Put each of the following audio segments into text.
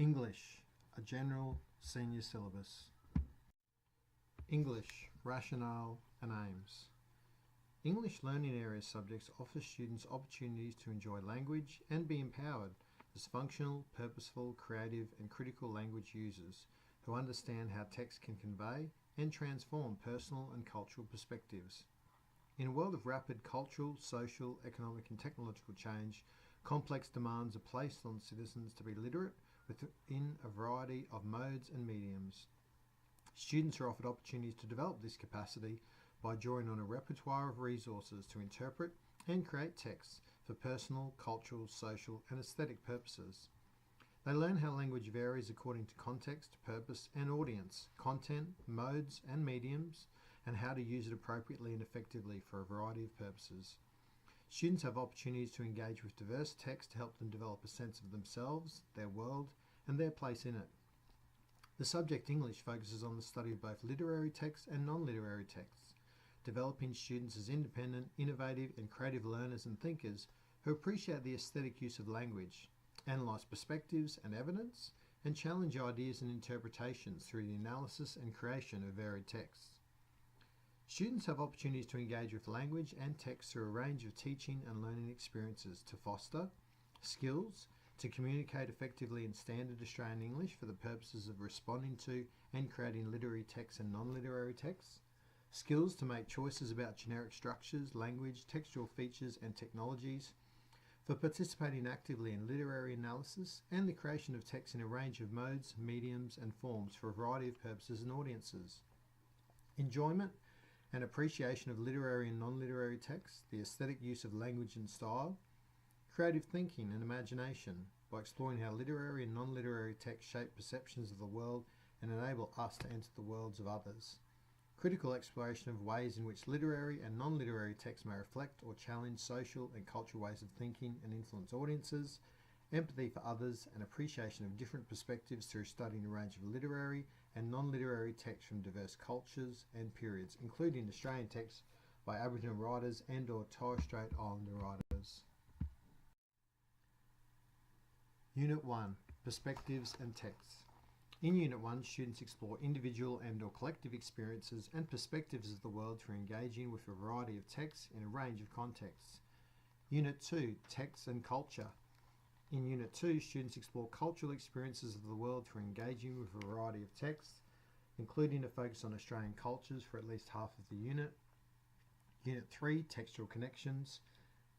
English, a general senior syllabus. English, rationale and aims. English learning area subjects offer students opportunities to enjoy language and be empowered as functional, purposeful, creative and critical language users who understand how text can convey and transform personal and cultural perspectives. In a world of rapid cultural, social, economic and technological change, complex demands are placed on citizens to be literate within a variety of modes and mediums. Students are offered opportunities to develop this capacity by drawing on a repertoire of resources to interpret and create texts for personal, cultural, social and aesthetic purposes. They learn how language varies according to context, purpose and audience, content, modes and mediums, and how to use it appropriately and effectively for a variety of purposes. Students have opportunities to engage with diverse text to help them develop a sense of themselves, their world, and their place in it. The subject English focuses on the study of both literary texts and non-literary texts, developing students as independent, innovative, and creative learners and thinkers who appreciate the aesthetic use of language, analyse perspectives and evidence, and challenge ideas and interpretations through the analysis and creation of varied texts. Students have opportunities to engage with language and text through a range of teaching and learning experiences to foster skills to communicate effectively in standard Australian English for the purposes of responding to and creating literary texts and non-literary texts, skills to make choices about generic structures, language, textual features and technologies, for participating actively in literary analysis and the creation of text in a range of modes, mediums and forms for a variety of purposes and audiences. Enjoyment and appreciation of literary and non-literary texts, the aesthetic use of language and style, creative thinking and imagination by exploring how literary and non-literary texts shape perceptions of the world and enable us to enter the worlds of others. Critical exploration of ways in which literary and non-literary texts may reflect or challenge social and cultural ways of thinking and influence audiences, empathy for others and appreciation of different perspectives through studying a range of literary and non-literary texts from diverse cultures and periods, including Australian texts by Aboriginal writers and or Torres Strait Islander writers. Unit 1. Perspectives and Texts. In Unit 1, students explore individual and or collective experiences and perspectives of the world through engaging with a variety of texts in a range of contexts. Unit 2. Texts and Culture. In Unit 2, students explore cultural experiences of the world through engaging with a variety of texts, including a focus on Australian cultures for at least half of the unit. Unit 3, Textual Connections.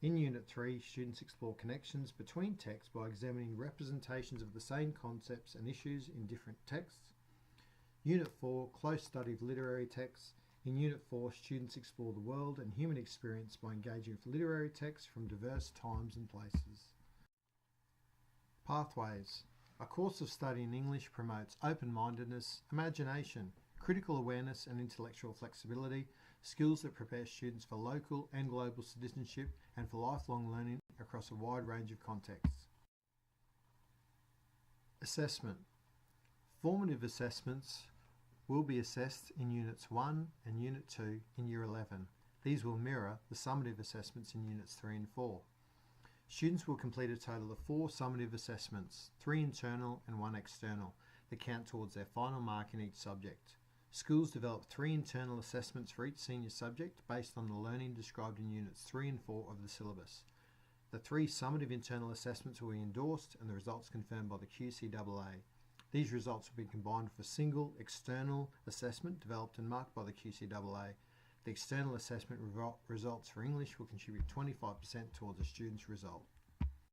In Unit 3, students explore connections between texts by examining representations of the same concepts and issues in different texts. Unit 4, Close Study of Literary Texts. In Unit 4, students explore the world and human experience by engaging with literary texts from diverse times and places. Pathways. A course of study in English promotes open-mindedness, imagination, critical awareness and intellectual flexibility, skills that prepare students for local and global citizenship and for lifelong learning across a wide range of contexts. Assessment. Formative assessments will be assessed in Units 1 and Unit 2 in Year 11. These will mirror the summative assessments in Units 3 and 4. Students will complete a total of 4 summative assessments, 3 internal and 1 external, that count towards their final mark in each subject. Schools develop 3 internal assessments for each senior subject based on the learning described in Units 3 and 4 of the syllabus. The 3 summative internal assessments will be endorsed and the results confirmed by the QCAA. These results will be combined with a single external assessment developed and marked by the QCAA. The external assessment results for English will contribute 25% towards a student's result.